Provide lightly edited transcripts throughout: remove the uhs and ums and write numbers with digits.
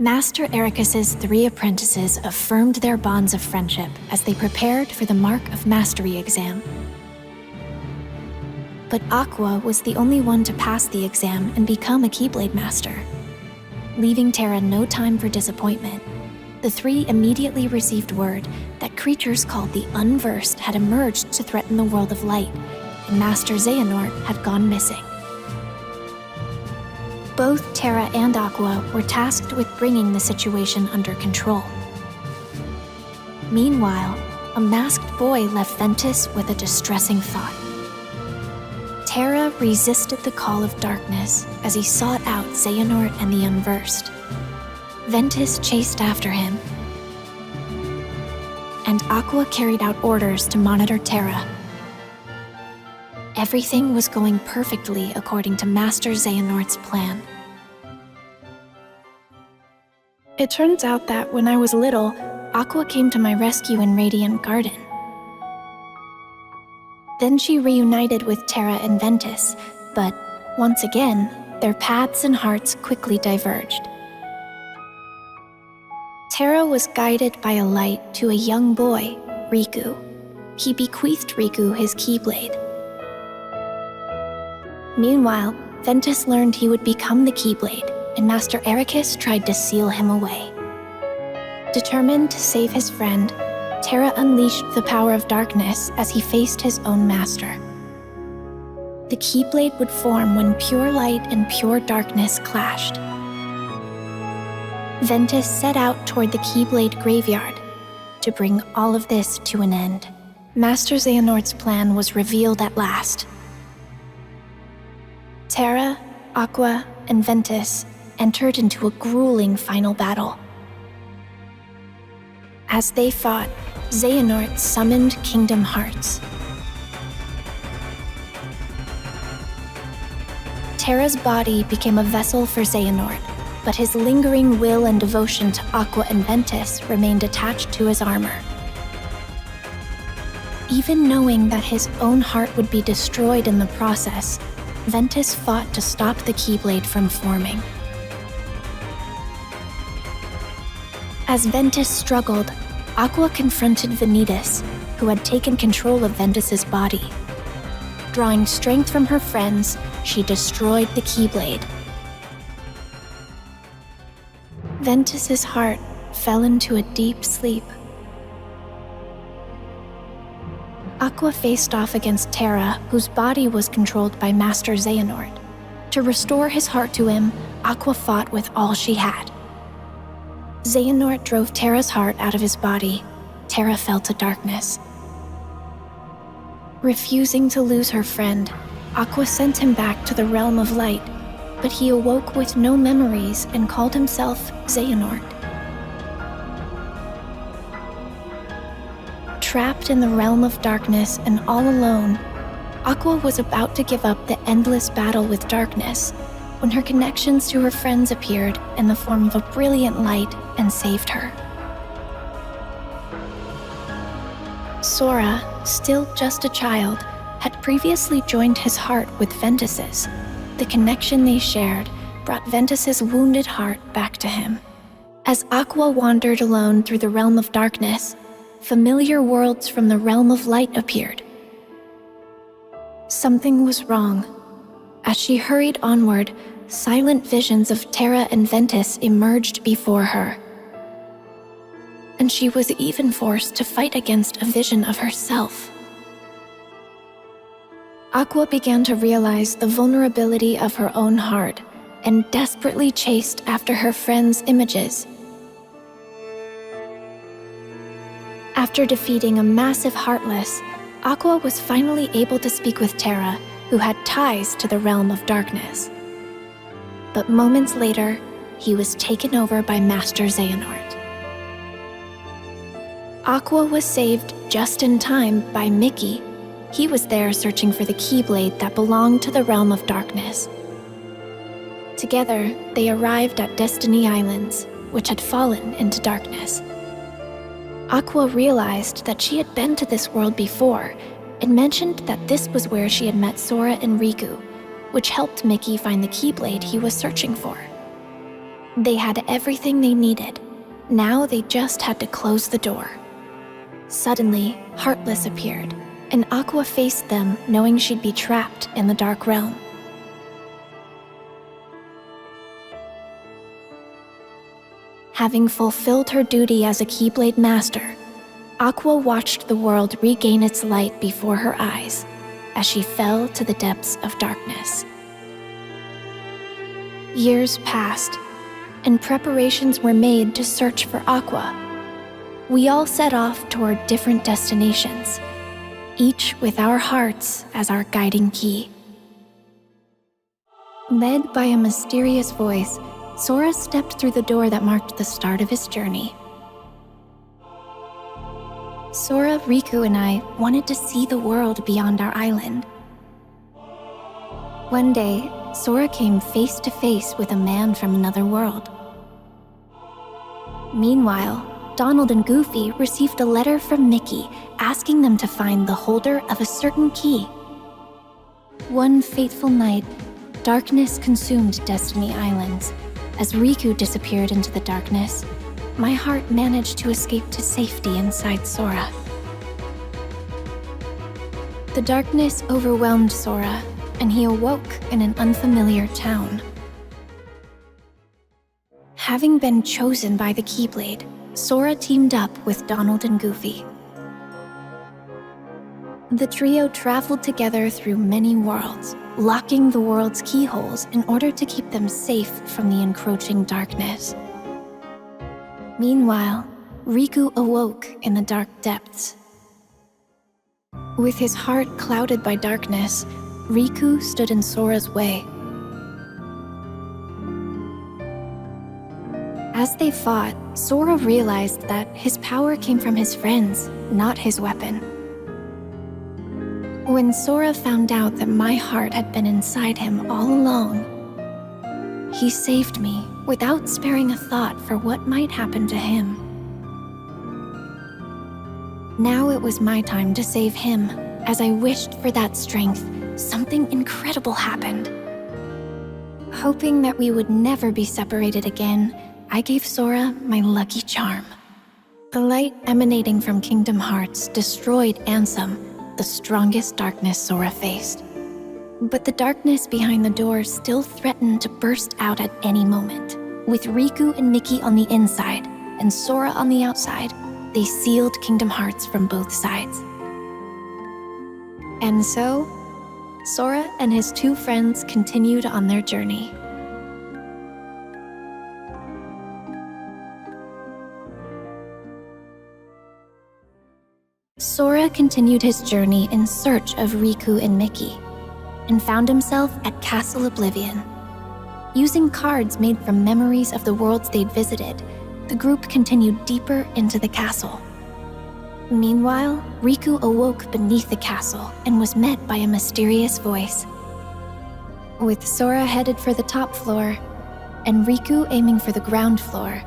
Master Ericus's 3 apprentices affirmed their bonds of friendship as they prepared for the Mark of Mastery exam. But Aqua was the only one to pass the exam and become a Keyblade Master. Leaving Terra no time for disappointment, the 3 immediately received word that creatures called the Unversed had emerged to threaten the world of light, and Master Xehanort had gone missing. Both Terra and Aqua were tasked with bringing the situation under control. Meanwhile, a masked boy left Ventus with a distressing thought. Terra resisted the call of darkness as he sought out Xehanort and the Unversed. Ventus chased after him, and Aqua carried out orders to monitor Terra. Everything was going perfectly according to Master Xehanort's plan. It turns out that when I was little, Aqua came to my rescue in Radiant Garden. Then she reunited with Terra and Ventus, but once again, their paths and hearts quickly diverged. Terra was guided by a light to a young boy, Riku. He bequeathed Riku his Keyblade. Meanwhile, Ventus learned he would become the Keyblade, and Master Ericus tried to seal him away. Determined to save his friend, Terra unleashed the power of darkness as he faced his own master. The Keyblade would form when pure light and pure darkness clashed. Ventus set out toward the Keyblade graveyard to bring all of this to an end. Master Xehanort's plan was revealed at last. Terra, Aqua, and Ventus entered into a grueling final battle. As they fought, Xehanort summoned KingdomHearts. Terra's body became a vessel for Xehanort, but his lingering will and devotion to Aqua and Ventus remained attached to his armor. Even knowing that his own heart would be destroyed in the process, Ventus fought to stop the Keyblade from forming. As Ventus struggled, Aqua confronted Vanitas, who had taken control of Ventus's body. Drawing strength from her friends, she destroyed the Keyblade. Ventus's heart fell into a deep sleep. Aqua faced off against Terra, whose body was controlled by Master Xehanort. To restore his heart to him, Aqua fought with all she had. Xehanort drove Terra's heart out of his body. Terra fell to darkness. Refusing to lose her friend, Aqua sent him back to the realm of light, but he awoke with no memories and called himself Xehanort. Trapped in the realm of darkness and all alone, Aqua was about to give up the endless battle with darkness when her connections to her friends appeared in the form of a brilliant light and saved her. Sora, still just a child, had previously joined his heart with Ventus's. The connection they shared brought Ventus's wounded heart back to him. As Aqua wandered alone through the realm of darkness, familiar worlds from the realm of light appeared. Something was wrong. As she hurried onward, silent visions of Terra and Ventus emerged before her. And she was even forced to fight against a vision of herself. Aqua began to realize the vulnerability of her own heart and desperately chased after her friends' images. After defeating a massive Heartless, Aqua was finally able to speak with Terra, who had ties to the realm of darkness. But moments later, he was taken over by Master Xehanort. Aqua was saved just in time by Mickey. He was there searching for the Keyblade that belonged to the realm of darkness. Together, they arrived at Destiny Islands, which had fallen into darkness. Aqua realized that she had been to this world before and mentioned that this was where she had met Sora and Riku, which helped Mickey find the Keyblade he was searching for. They had everything they needed. Now they just had to close the door. Suddenly, Heartless appeared, and Aqua faced them, knowing she'd be trapped in the Dark Realm. Having fulfilled her duty as a Keyblade Master, Aqua watched the world regain its light before her eyes as she fell to the depths of darkness. Years passed, and preparations were made to search for Aqua. We all set off toward different destinations, each with our hearts as our guiding key. Led by a mysterious voice, Sora stepped through the door that marked the start of his journey. Sora, Riku, and I wanted to see the world beyond our island. One day, Sora came face to face with a man from another world. Meanwhile, Donald and Goofy received a letter from Mickey asking them to find the holder of a certain key. One fateful night, darkness consumed Destiny Islands. As Riku disappeared into the darkness, my heart managed to escape to safety inside Sora. The darkness overwhelmed Sora, and he awoke in an unfamiliar town. Having been chosen by the Keyblade, Sora teamed up with Donald and Goofy. The trio traveled together through many worlds, locking the world's keyholes in order to keep them safe from the encroaching darkness. Meanwhile, Riku awoke in the dark depths. With his heart clouded by darkness, Riku stood in Sora's way. As they fought, Sora realized that his power came from his friends, not his weapon. When Sora found out that my heart had been inside him all along, he saved me without sparing a thought for what might happen to him. Now it was my time to save him. As I wished for that strength, something incredible happened. Hoping that we would never be separated again, I gave Sora my lucky charm. The light emanating from KingdomHearts destroyed Ansem, the strongest darkness Sora faced. But the darkness behind the door still threatened to burst out at any moment. With Riku and Mickey on the inside and Sora on the outside, they sealed KingdomHearts from both sides. And so, Sora and his two friends continued on their journey. Sora continued his journey in search of Riku and Mickey, and found himself at Castle Oblivion. Using cards made from memories of the worlds they'd visited, the group continued deeper into the castle. Meanwhile, Riku awoke beneath the castle and was met by a mysterious voice. With Sora headed for the top floor, and Riku aiming for the ground floor,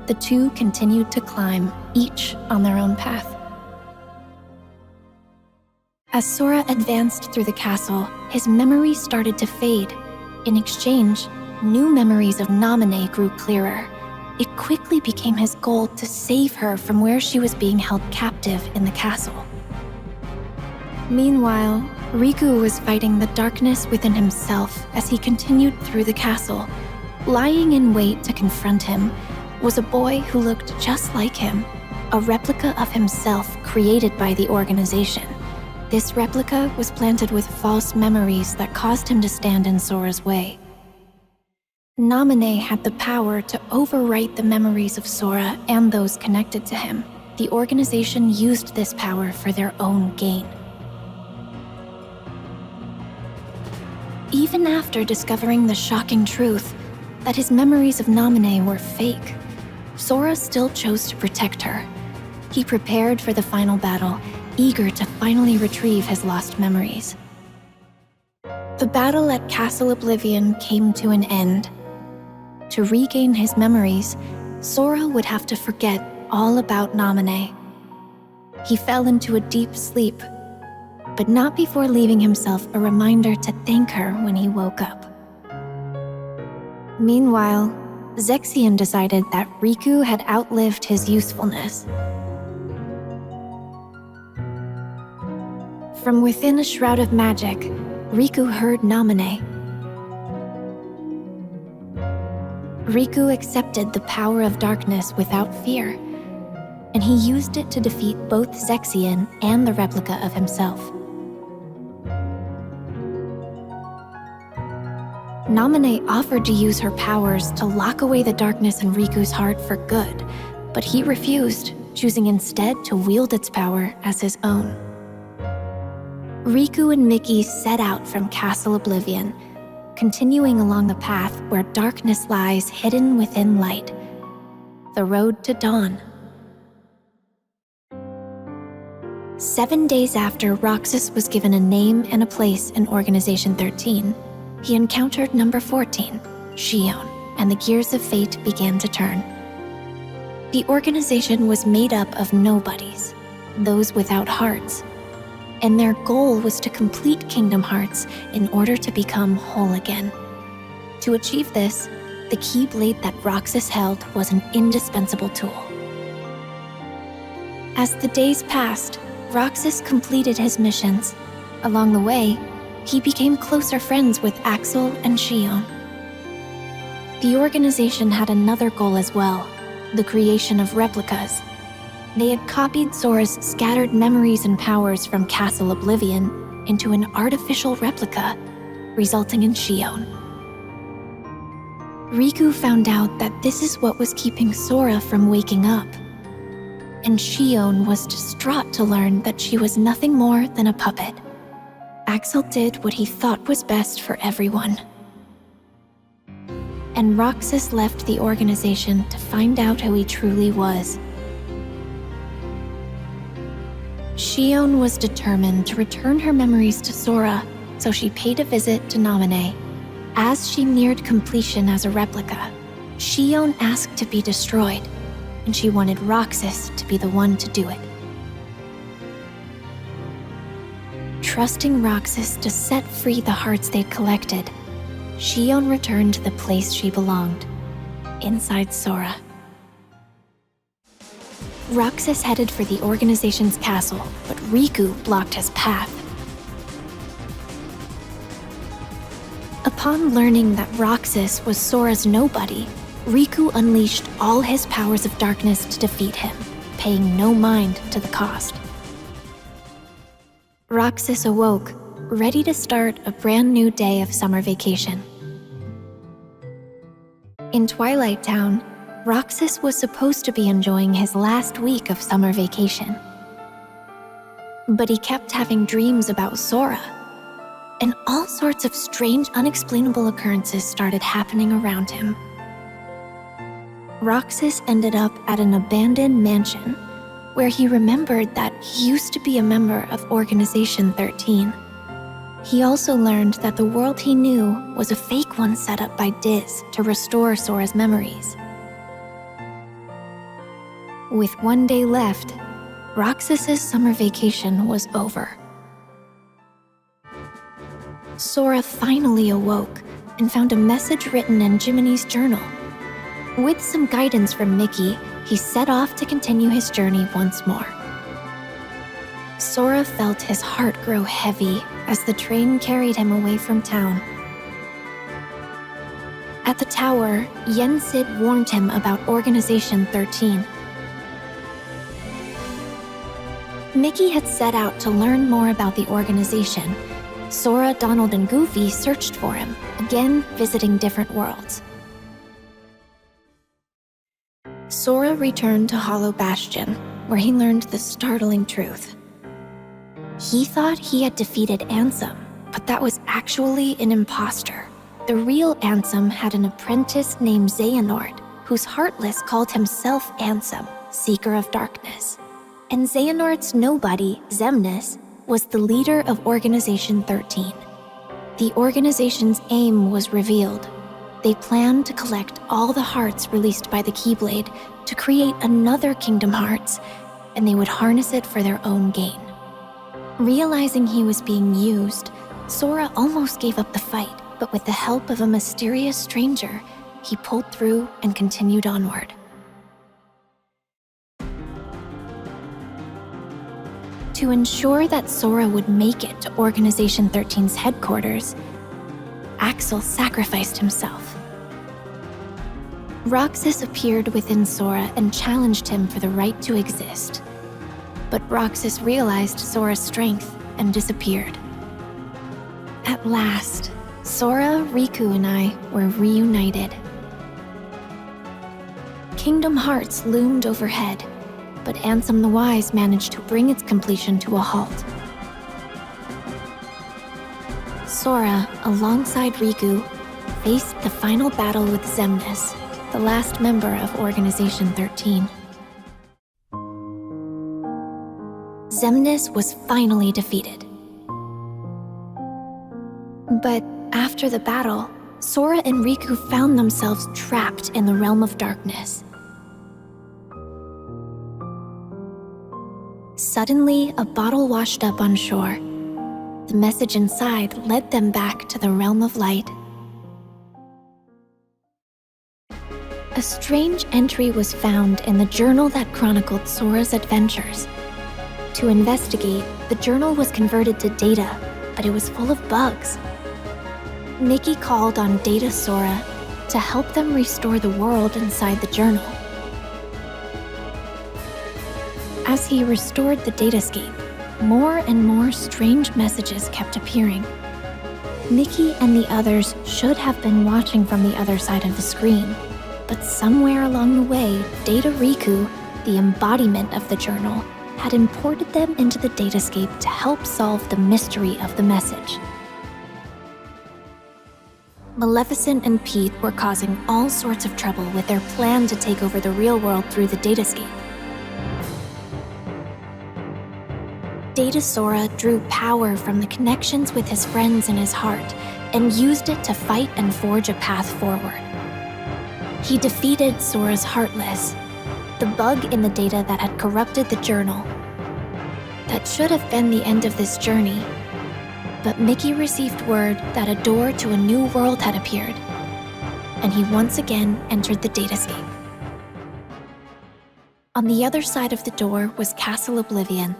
the two continued to climb, each on their own path. As Sora advanced through the castle, his memories started to fade. In exchange, new memories of Naminé grew clearer. It quickly became his goal to save her from where she was being held captive in the castle. Meanwhile, Riku was fighting the darkness within himself as he continued through the castle. Lying in wait to confront him was a boy who looked just like him, a replica of himself created by the organization. This replica was planted with false memories that caused him to stand in Sora's way. Naminé had the power to overwrite the memories of Sora and those connected to him. The organization used this power for their own gain. Even after discovering the shocking truth that his memories of Naminé were fake, Sora still chose to protect her. He prepared for the final battle, eager to finally retrieve his lost memories. The battle at Castle Oblivion came to an end. To regain his memories, Sora would have to forget all about Naminé. He fell into a deep sleep, but not before leaving himself a reminder to thank her when he woke up. Meanwhile, Zexion decided that Riku had outlived his usefulness. From within a shroud of magic, Riku heard Namine. Riku accepted the power of darkness without fear, and he used it to defeat both Zexion and the replica of himself. Namine offered to use her powers to lock away the darkness in Riku's heart for good, but he refused, choosing instead to wield its power as his own. Riku and Mickey set out from Castle Oblivion, continuing along the path where darkness lies hidden within light, the road to dawn. 7 days after Roxas was given a name and a place in Organization 13, he encountered number 14, Shion, and the gears of fate began to turn. The organization was made up of nobodies, those without hearts, and their goal was to complete Kingdom Hearts in order to become whole again. To achieve this, the Keyblade that Roxas held was an indispensable tool. As the days passed, Roxas completed his missions. Along the way, he became closer friends with Axel and Shion. The organization had another goal as well, the creation of replicas. They had copied Sora's scattered memories and powers from Castle Oblivion into an artificial replica, resulting in Shion. Riku found out that this is what was keeping Sora from waking up, and Shion was distraught to learn that she was nothing more than a puppet. Axel did what he thought was best for everyone. And Roxas left the organization to find out who he truly was. Shion was determined to return her memories to Sora, so she paid a visit to Namine. As she neared completion as a replica, Shion asked to be destroyed, and she wanted Roxas to be the one to do it. Trusting Roxas to set free the hearts they'd collected, Shion returned to the place she belonged, inside Sora. Roxas headed for the organization's castle, but Riku blocked his path. Upon learning that Roxas was Sora's nobody, Riku unleashed all his powers of darkness to defeat him, paying no mind to the cost. Roxas awoke, ready to start a brand new day of summer vacation. In Twilight Town, Roxas was supposed to be enjoying his last week of summer vacation. But he kept having dreams about Sora, and all sorts of strange, unexplainable occurrences started happening around him. Roxas ended up at an abandoned mansion, where he remembered that he used to be a member of Organization 13. He also learned that the world he knew was a fake one set up by Diz to restore Sora's memories. With 1 day left, Roxas's summer vacation was over. Sora finally awoke and found a message written in Jiminy's journal. With some guidance from Mickey, he set off to continue his journey once more. Sora felt his heart grow heavy as the train carried him away from town. At the tower, Yensid warned him about Organization 13. Mickey had set out to learn more about the organization. Sora, Donald, and Goofy searched for him, again visiting different worlds. Sora returned to Hollow Bastion, where he learned the startling truth. He thought he had defeated Ansem, but that was actually an imposter. The real Ansem had an apprentice named Xehanort, whose Heartless called himself Ansem, Seeker of Darkness. And Xehanort's nobody, Xemnas, was the leader of Organization 13. The organization's aim was revealed. They planned to collect all the hearts released by the Keyblade to create another Kingdom Hearts, and they would harness it for their own gain. Realizing he was being used, Sora almost gave up the fight, but with the help of a mysterious stranger, he pulled through and continued onward. To ensure that Sora would make it to Organization 13's headquarters, Axel sacrificed himself. Roxas appeared within Sora and challenged him for the right to exist. But Roxas realized Sora's strength and disappeared. At last, Sora, Riku, and I were reunited. KingdomHearts loomed overhead, but Ansem the Wise managed to bring its completion to a halt. Sora, alongside Riku, faced the final battle with Xemnas, the last member of Organization 13. Xemnas was finally defeated. But after the battle, Sora and Riku found themselves trapped in the realm of darkness. Suddenly, a bottle washed up on shore. The message inside led them back to the realm of light. A strange entry was found in the journal that chronicled Sora's adventures. To investigate, the journal was converted to data, but it was full of bugs. Mickey called on Data Sora to help them restore the world inside the journal. As he restored the datascape, more and more strange messages kept appearing. Mickey and the others should have been watching from the other side of the screen, but somewhere along the way, Data Riku, the embodiment of the journal, had imported them into the datascape to help solve the mystery of the message. Maleficent and Pete were causing all sorts of trouble with their plan to take over the real world through the datascape. Data Sora drew power from the connections with his friends in his heart and used it to fight and forge a path forward. He defeated Sora's Heartless, the bug in the data that had corrupted the journal. That should have been the end of this journey, but Mickey received word that a door to a new world had appeared, and he once again entered the datascape. On the other side of the door was Castle Oblivion.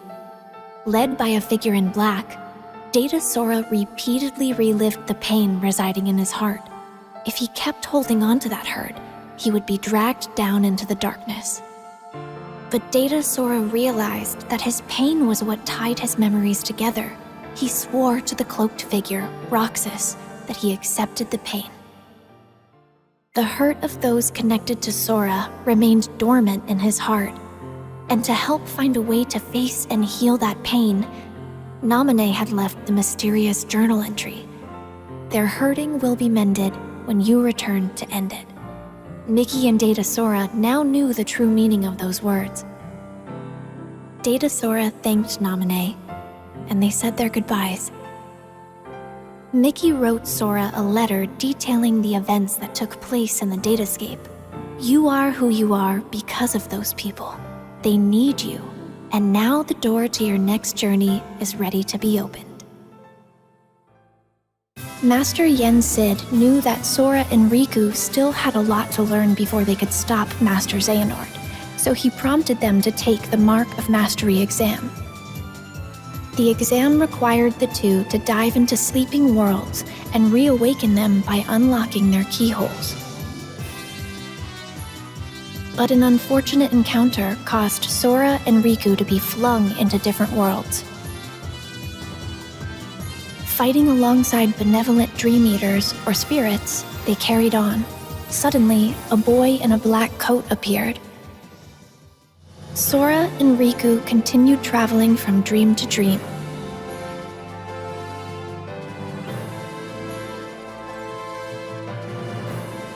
Led by a figure in black, Data Sora repeatedly relived the pain residing in his heart. If he kept holding on to that hurt, he would be dragged down into the darkness. But Data Sora realized that his pain was what tied his memories together. He swore to the cloaked figure, Roxas, that he accepted the pain. The hurt of those connected to Sora remained dormant in his heart, and to help find a way to face and heal that pain, Naminé had left the mysterious journal entry. Their hurting will be mended when you return to end it. Mickey and Data Sora now knew the true meaning of those words. Data Sora thanked Naminé, and they said their goodbyes. Mickey wrote Sora a letter detailing the events that took place in the datascape. You are who you are because of those people. They need you, and now the door to your next journey is ready to be opened. Master Yen Sid knew that Sora and Riku still had a lot to learn before they could stop Master Xehanort, so he prompted them to take the Mark of Mastery exam. The exam required the two to dive into sleeping worlds and reawaken them by unlocking their keyholes. But an unfortunate encounter caused Sora and Riku to be flung into different worlds. Fighting alongside benevolent dream eaters or spirits, they carried on. Suddenly, a boy in a black coat appeared. Sora and Riku continued traveling from dream to dream.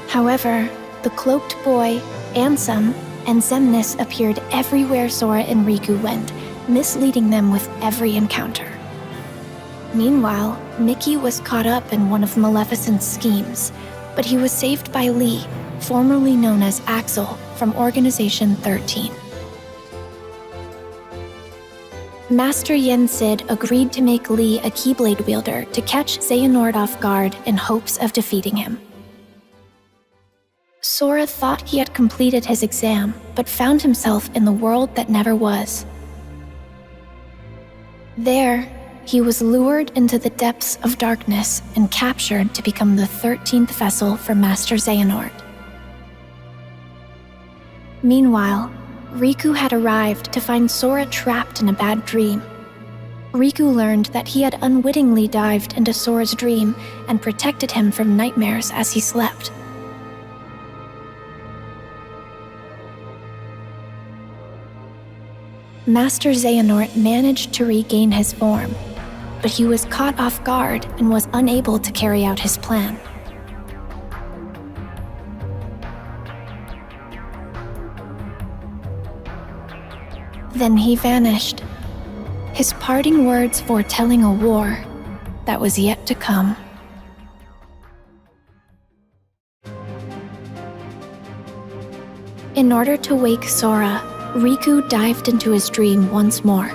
However, the cloaked boy, Ansem, and Xemnas appeared everywhere Sora and Riku went, misleading them with every encounter. Meanwhile, Mickey was caught up in one of Maleficent's schemes, but he was saved by Lee, formerly known as Axel, from Organization 13. Master Yen Sid agreed to make Lee a Keyblade wielder to catch Xehanort off guard in hopes of defeating him. Sora thought he had completed his exam, but found himself in the world that never was. There, he was lured into the depths of darkness and captured to become the 13th vessel for Master Xehanort. Meanwhile, Riku had arrived to find Sora trapped in a bad dream. Riku learned that he had unwittingly dived into Sora's dream and protected him from nightmares as he slept. Master Xehanort managed to regain his form, but he was caught off guard and was unable to carry out his plan. Then he vanished, his parting words foretelling a war that was yet to come. In order to wake Sora, Riku dived into his dream once more.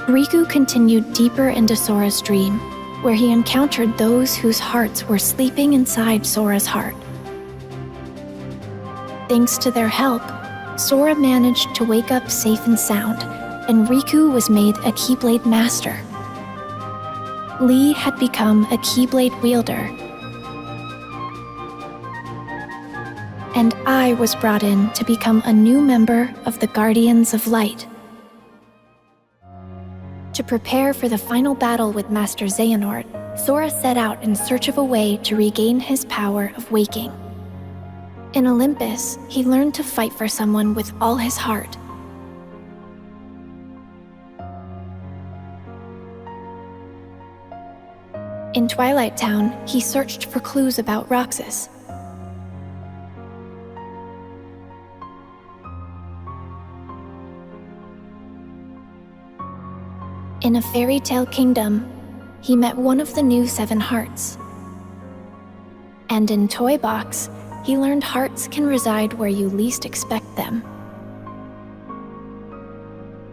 Riku continued deeper into Sora's dream, where he encountered those whose hearts were sleeping inside Sora's heart. Thanks to their help, Sora managed to wake up safe and sound, and Riku was made a Keyblade Master. Lee had become a Keyblade wielder, and I was brought in to become a new member of the Guardians of Light. To prepare for the final battle with Master Xehanort, Sora set out in search of a way to regain his power of waking. In Olympus, he learned to fight for someone with all his heart. In Twilight Town, he searched for clues about Roxas. In a fairy tale kingdom, he met one of the new 7 hearts. And in Toy Box, he learned hearts can reside where you least expect them.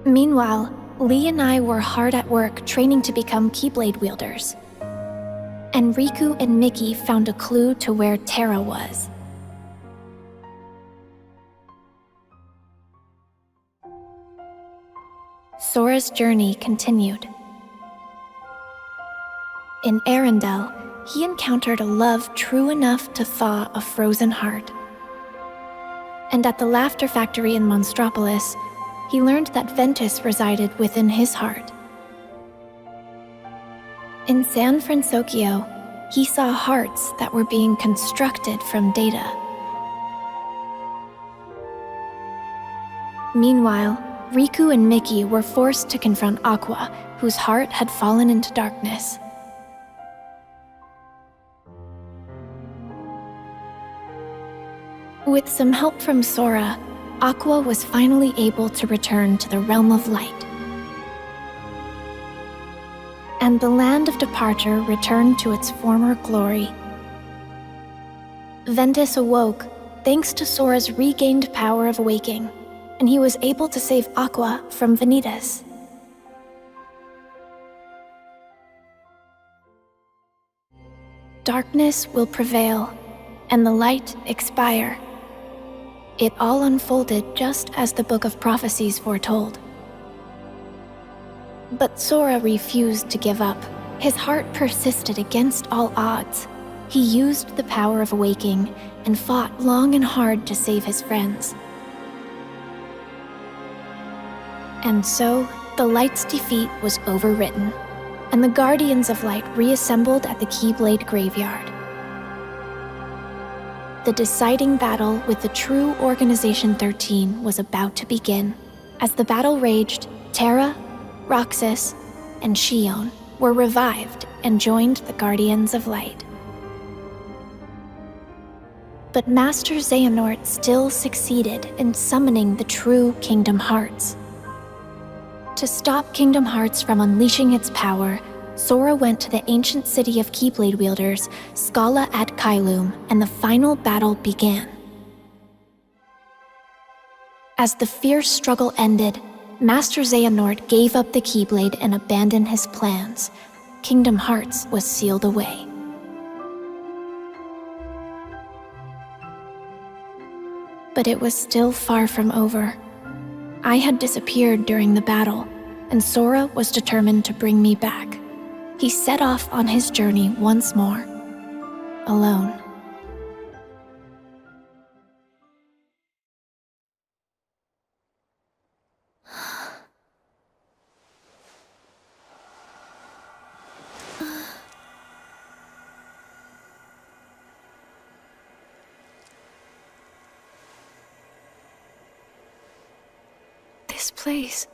Meanwhile, Lee and I were hard at work training to become Keyblade wielders. And Riku and Mickey found a clue to where Terra was. Sora's journey continued. In Arendelle, he encountered a love true enough to thaw a frozen heart. And at the Laughter Factory in Monstropolis, he learned that Ventus resided within his heart. In San Francisco, he saw hearts that were being constructed from data. Meanwhile, Riku and Mickey were forced to confront Aqua, whose heart had fallen into darkness. With some help from Sora, Aqua was finally able to return to the realm of light. And the land of departure returned to its former glory. Ventus awoke thanks to Sora's regained power of waking, and he was able to save Aqua from Vanitas. Darkness will prevail, and the light expire. It all unfolded just as the Book of Prophecies foretold. But Sora refused to give up. His heart persisted against all odds. He used the power of waking and fought long and hard to save his friends. And so, the Light's defeat was overwritten, and the Guardians of Light reassembled at the Keyblade Graveyard. The deciding battle with the true Organization 13 was about to begin. As the battle raged, Terra, Roxas, and Xion were revived and joined the Guardians of Light. But Master Xehanort still succeeded in summoning the true KingdomHearts. To stop KingdomHearts from unleashing its power, Sora went to the ancient city of Keyblade wielders, Scala ad Caelum, and the final battle began. As the fierce struggle ended, Master Xehanort gave up the Keyblade and abandoned his plans, KingdomHearts was sealed away. But it was still far from over. I had disappeared during the battle, and Sora was determined to bring me back. He set off on his journey once more, alone. This place.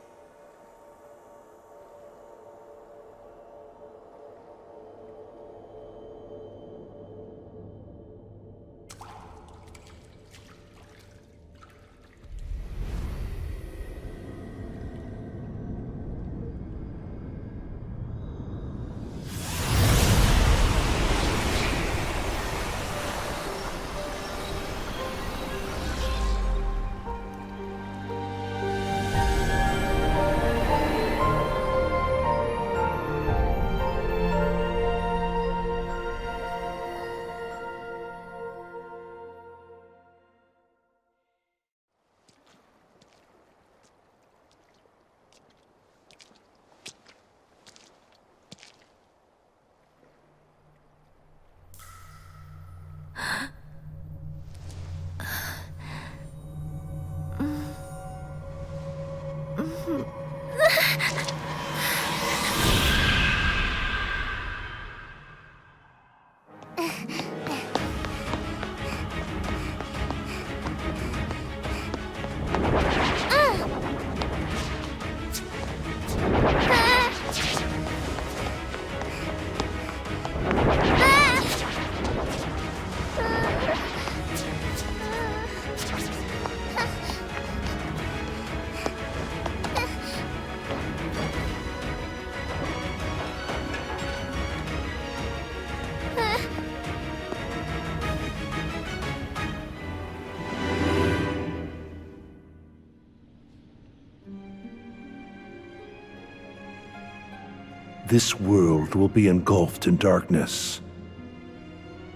This world will be engulfed in darkness.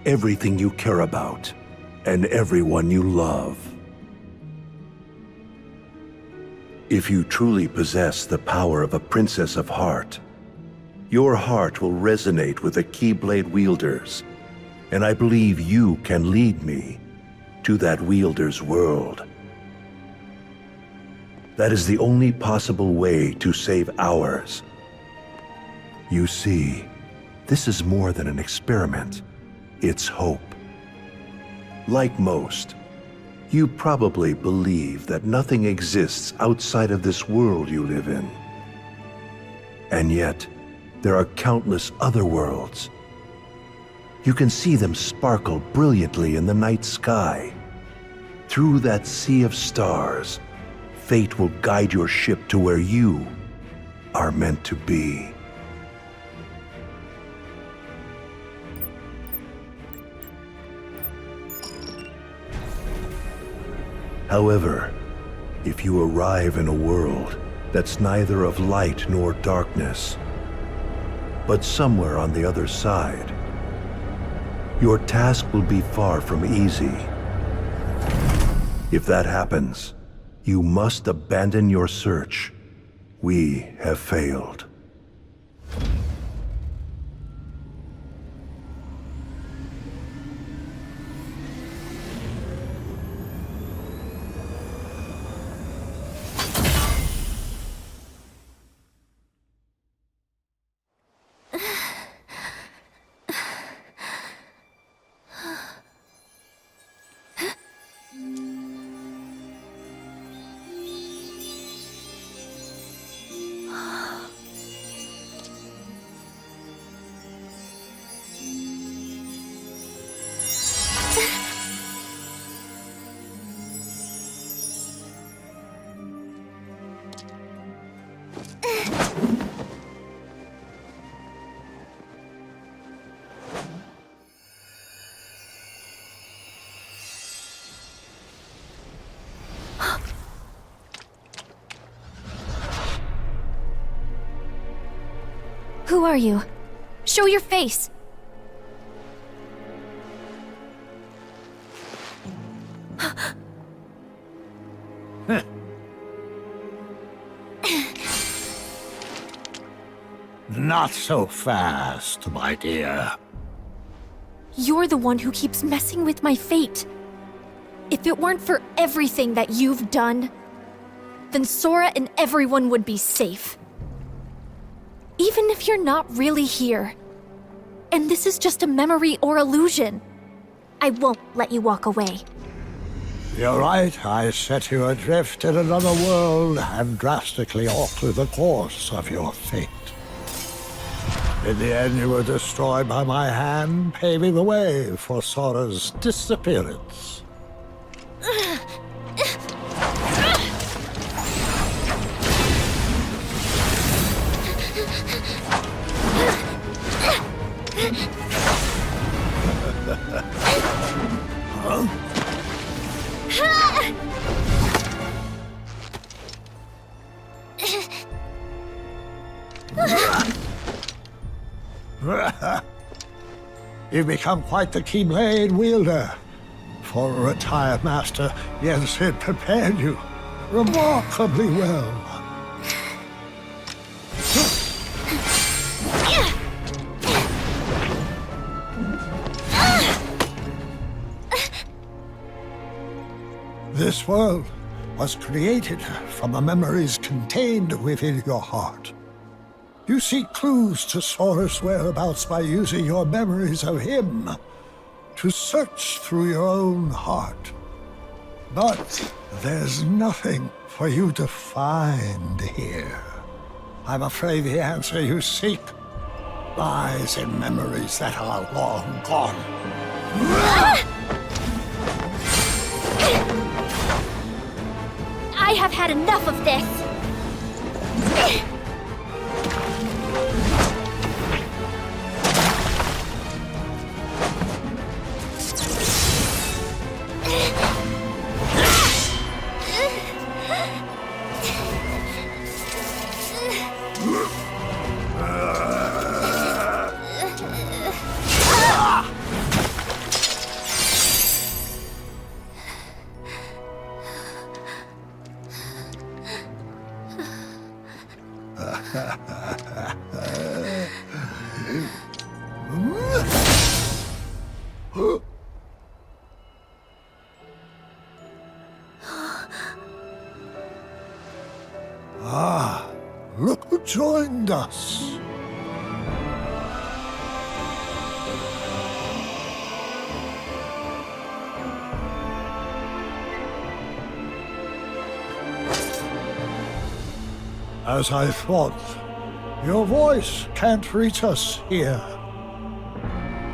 Everything you care about, and everyone you love. If you truly possess the power of a Princess of Heart, your heart will resonate with the Keyblade wielders, and I believe you can lead me to that wielder's world. That is the only possible way to save ours. You see, this is more than an experiment. It's hope. Like most, you probably believe that nothing exists outside of this world you live in. And yet, there are countless other worlds. You can see them sparkle brilliantly in the night sky. Through that sea of stars, fate will guide your ship to where you are meant to be. However, if you arrive in a world that's neither of light nor darkness, but somewhere on the other side, your task will be far from easy. If that happens, you must abandon your search. We have failed. Who are you? Show your face! Not so fast, my dear. You're the one who keeps messing with my fate. If it weren't for everything that you've done, then Sora and everyone would be safe. Even if you're not really here, and this is just a memory or illusion, I won't let you walk away. You're right, I set you adrift in another world and drastically altered the course of your fate. In the end, you were destroyed by my hand, paving the way for Sora's disappearance. You've become quite the Keyblade wielder. For a retired master, Jens had prepared you remarkably well. This world was created from the memories contained within your heart. You seek clues to Sora's whereabouts by using your memories of him to search through your own heart. But there's nothing for you to find here. I'm afraid the answer you seek lies in memories that are long gone. I have had enough of this! Look who joined us. As I thought, your voice can't reach us here.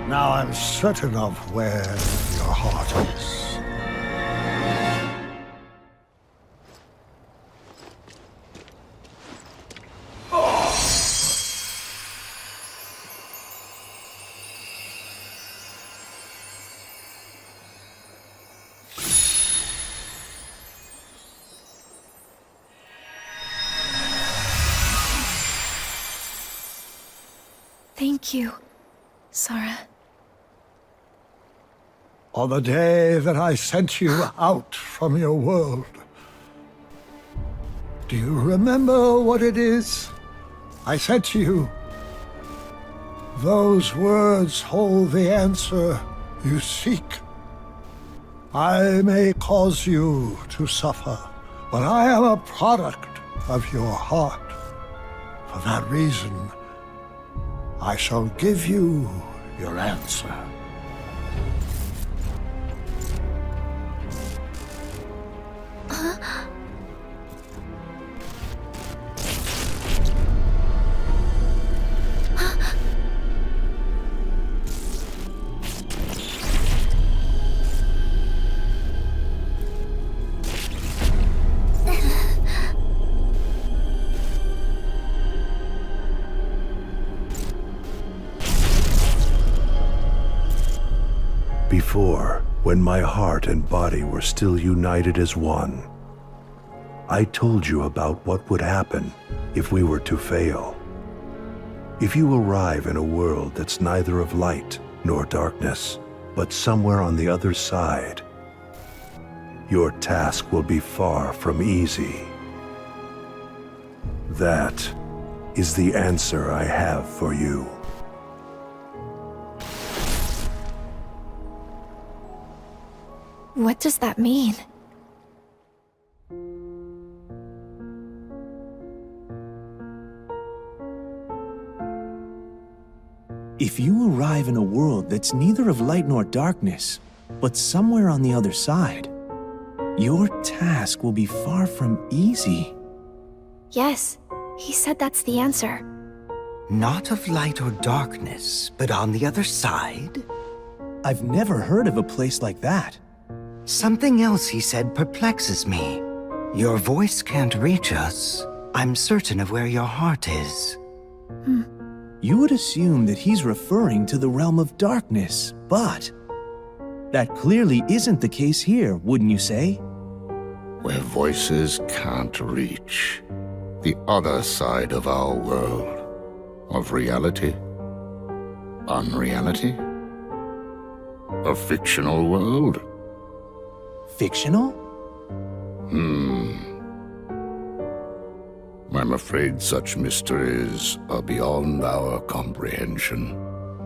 Now I'm certain of where your heart is. Thank you, Sora. On the day that I sent you out from your world, do you remember what it is I said to you? Those words hold the answer you seek. I may cause you to suffer, but I am a product of your heart. For that reason, I shall give you your answer. Before, when my heart and body were still united as one, I told you about what would happen if we were to fail. If you arrive in a world that's neither of light nor darkness, but somewhere on the other side, your task will be far from easy. That is the answer I have for you. What does that mean? If you arrive in a world that's neither of light nor darkness, but somewhere on the other side, your task will be far from easy. Yes, he said that's the answer. Not of light or darkness, but on the other side? I've never heard of a place like that. Something else he said perplexes me. Your voice can't reach us. I'm certain of where your heart is. You would assume that he's referring to the realm of darkness, but that clearly isn't the case here, wouldn't you say? Where voices can't reach. The other side of our world. Of reality. Unreality. A fictional world. Fictional? I'm afraid such mysteries are beyond our comprehension.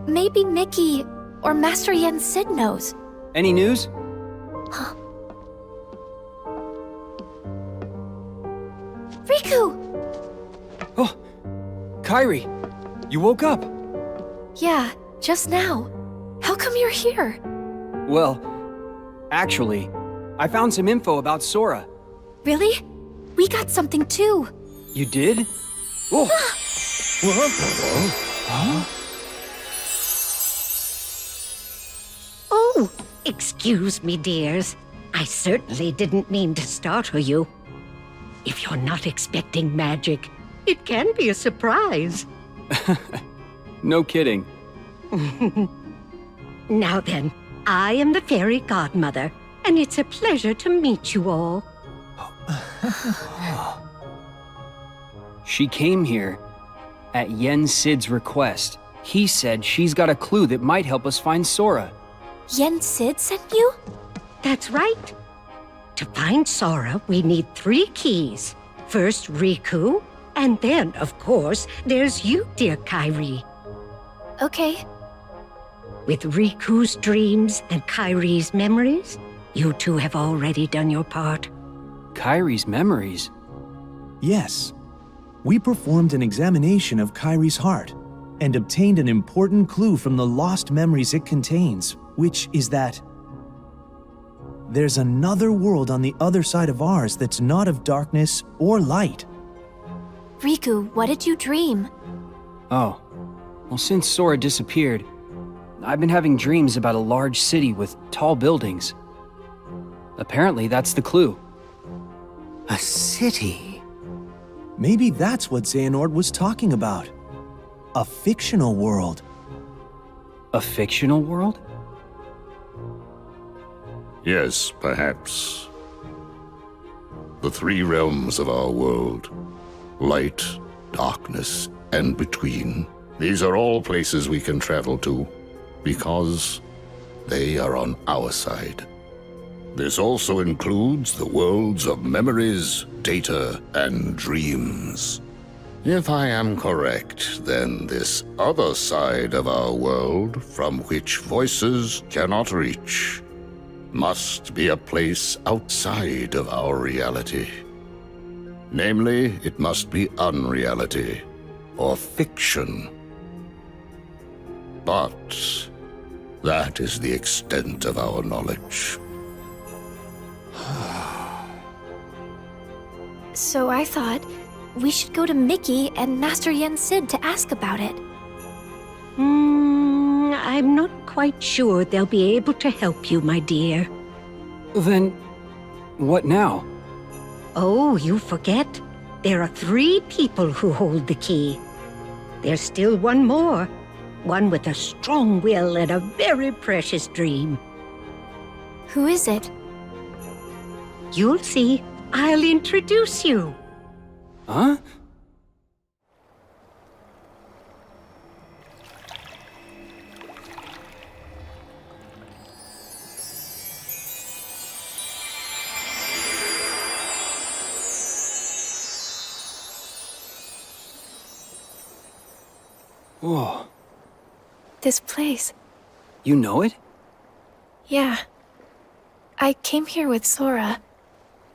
Maybe Mickey or Master Yen Sid knows. Any news? Riku! Oh, Kairi, you woke up. Yeah, just now. How come you're here? Well, actually, I found some info about Sora. Really? We got something too. You did? Oh! Oh, excuse me, dears. I certainly didn't mean to startle you. If you're not expecting magic, it can be a surprise. No kidding. Now then, I am the fairy godmother, and it's a pleasure to meet you all. She came here at Yen Sid's request. He said she's got a clue that might help us find Sora. Yen Sid sent you? That's right. To find Sora, we need 3 keys. First, Riku, and then, of course, there's you, dear Kairi. Okay. With Riku's dreams and Kairi's memories, you two have already done your part. Kairi's memories? Yes. We performed an examination of Kairi's heart and obtained an important clue from the lost memories it contains, which is that there's another world on the other side of ours that's not of darkness or light. Riku, what did you dream? Oh. Well, since Sora disappeared, I've been having dreams about a large city with tall buildings. Apparently, that's the clue. A city? Maybe that's what Xehanort was talking about. A fictional world. A fictional world? Yes, perhaps. The 3 realms of our world. Light, darkness, and between. These are all places we can travel to, because they are on our side. This also includes the worlds of memories, data, and dreams. If I am correct, then this other side of our world, from which voices cannot reach, must be a place outside of our reality. Namely, it must be unreality, or fiction. But that is the extent of our knowledge. So I thought we should go to Mickey and Master Yen Sid to ask about it. I'm not quite sure they'll be able to help you, my dear. Then, what now? Oh, you forget. There are 3 people who hold the key. There's still one more. One with a strong will and a very precious dream. Who is it? You'll see. I'll introduce you. Huh? Whoa. This place. You know it? Yeah. I came here with Sora,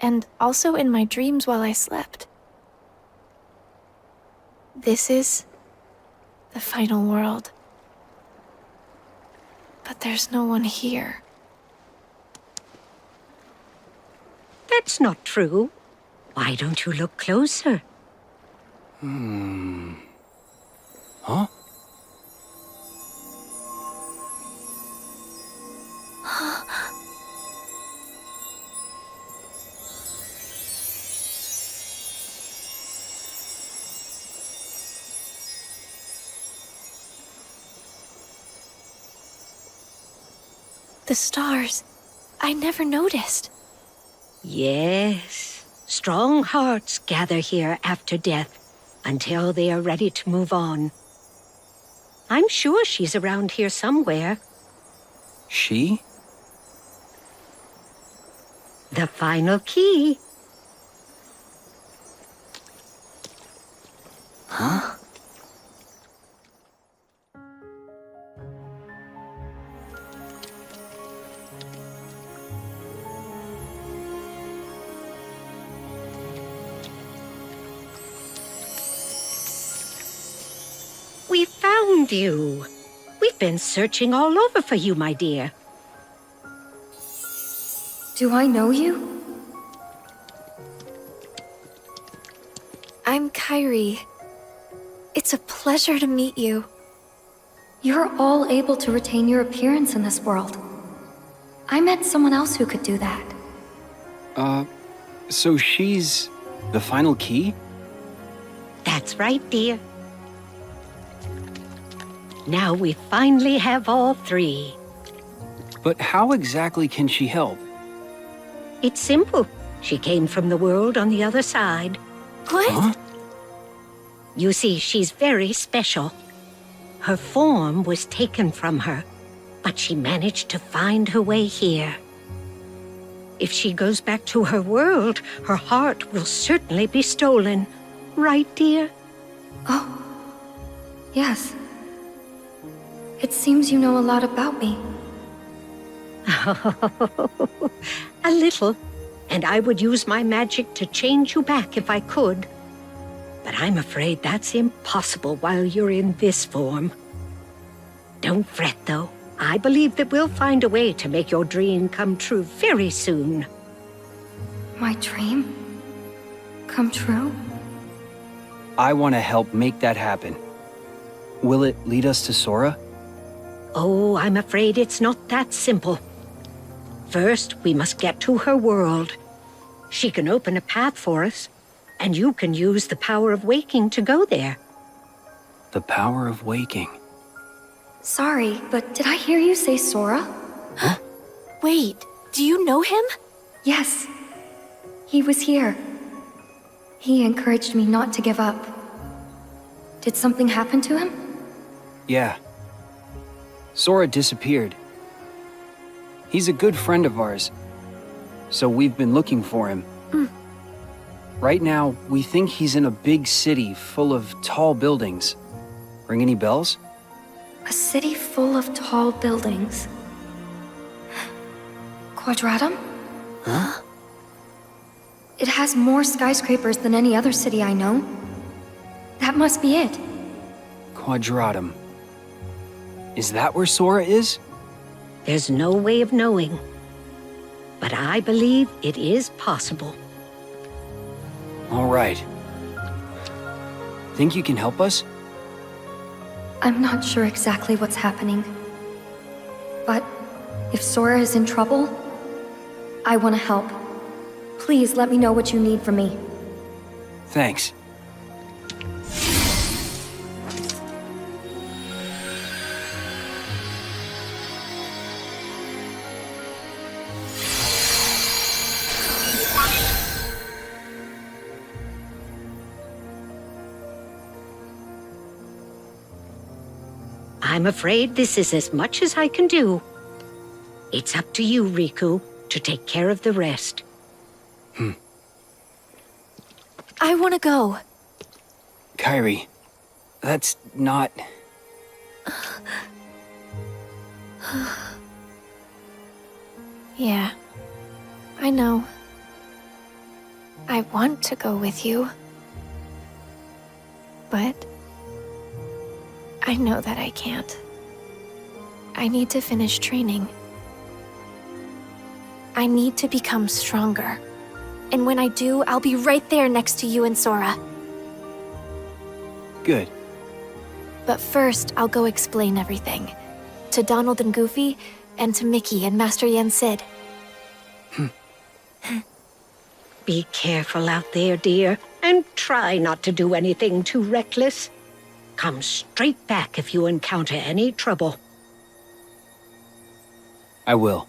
and also in my dreams while I slept. This is the final world. But there's no one here. That's not true. Why don't you look closer? Huh? The stars. I never noticed. Yes. Strong hearts gather here after death until they are ready to move on. I'm sure she's around here somewhere. She? The final key. Huh? We found you. We've been searching all over for you, my dear. Do I know you? I'm Kyrie. It's a pleasure to meet you. You're all able to retain your appearance in this world. I met someone else who could do that. So she's the final key? That's right, dear. Now we finally have all three. But how exactly can she help? It's simple. She came from the world on the other side. What? Huh? You see, she's very special. Her form was taken from her, but she managed to find her way here. If she goes back to her world, her heart will certainly be stolen. Right, dear? Oh. Yes. It seems you know a lot about me. A little. And I would use my magic to change you back if I could. But I'm afraid that's impossible while you're in this form. Don't fret, though. I believe that we'll find a way to make your dream come true very soon. My dream? Come true? I want to help make that happen. Will it lead us to Sora? Oh, I'm afraid it's not that simple. First, we must get to her world. She can open a path for us, and you can use the power of waking to go there. The power of waking. Sorry, but did I hear you say Sora? Huh? Wait, do you know him? Yes. He was here. He encouraged me not to give up. Did something happen to him? Yeah. Sora disappeared. He's a good friend of ours, so we've been looking for him. Right now, we think he's in a big city full of tall buildings. Ring any bells? A city full of tall buildings. Quadratum? Huh? It has more skyscrapers than any other city I know. That must be it. Quadratum. Is that where Sora is? There's no way of knowing. But I believe it is possible. All right. Think you can help us? I'm not sure exactly what's happening. But if Sora is in trouble, I want to help. Please let me know what you need from me. Thanks. I'm afraid this is as much as I can do. It's up to you, Riku, to take care of the rest. I want to go. Kyrie, that's not... Yeah, I know. I want to go with you. But I know that I can't. I need to finish training. I need to become stronger. And when I do, I'll be right there next to you and Sora. Good. But first, I'll go explain everything. To Donald and Goofy, and to Mickey and Master Yen Sid. Be careful out there, dear, and try not to do anything too reckless. Come straight back if you encounter any trouble. I will.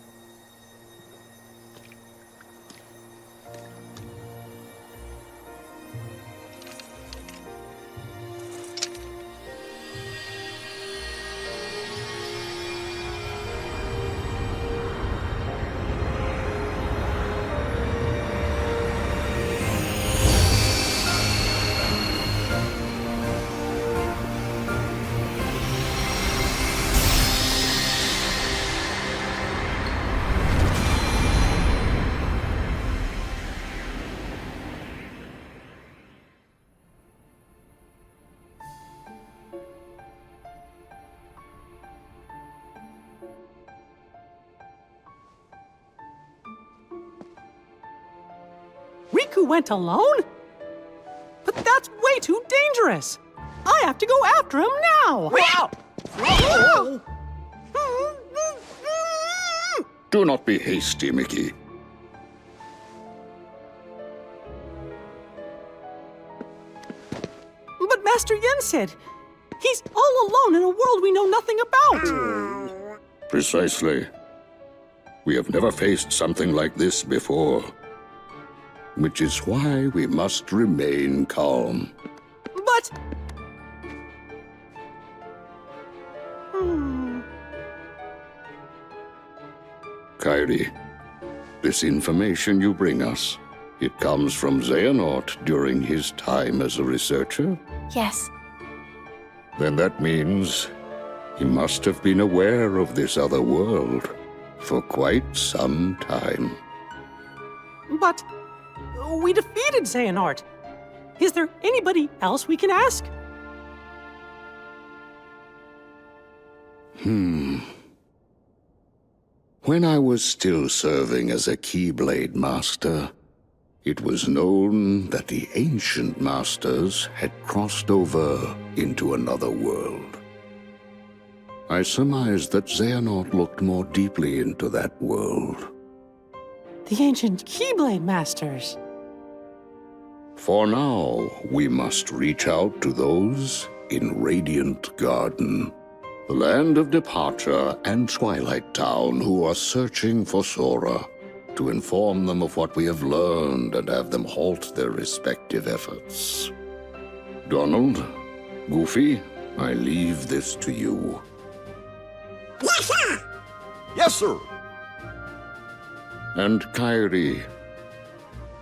Riku went alone? But that's way too dangerous! I have to go after him now! Do not be hasty, Mickey. But Master Yen said he's all alone in a world we know nothing about! Precisely. We have never faced something like this before. Which is why we must remain calm. But... Kairi, this information you bring us, it comes from Xehanort during his time as a researcher? Yes. Then that means he must have been aware of this other world for quite some time. But... we defeated Xehanort. Is there anybody else we can ask? When I was still serving as a Keyblade Master, it was known that the ancient masters had crossed over into another world. I surmised that Xehanort looked more deeply into that world. The ancient Keyblade Masters. For now, we must reach out to those in Radiant Garden, the land of departure and Twilight Town who are searching for Sora, to inform them of what we have learned and have them halt their respective efforts. Donald, Goofy, I leave this to you. Yes, sir! Yes, sir. And Kairi,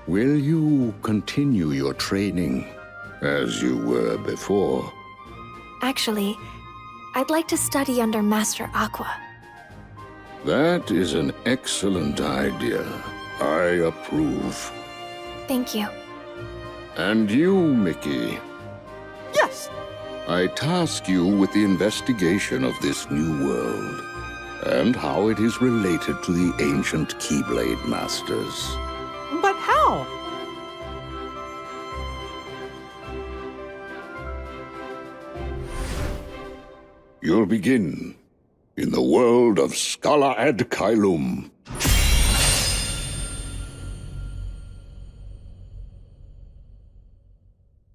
will you continue your training as you were before? Actually, I'd like to study under Master Aqua. That is an excellent idea. I approve. Thank you. And you, Mickey, Yes! I task you with the investigation of this new world and how it is related to the ancient Keyblade Masters. But how? You'll begin in the world of Scala ad Caelum,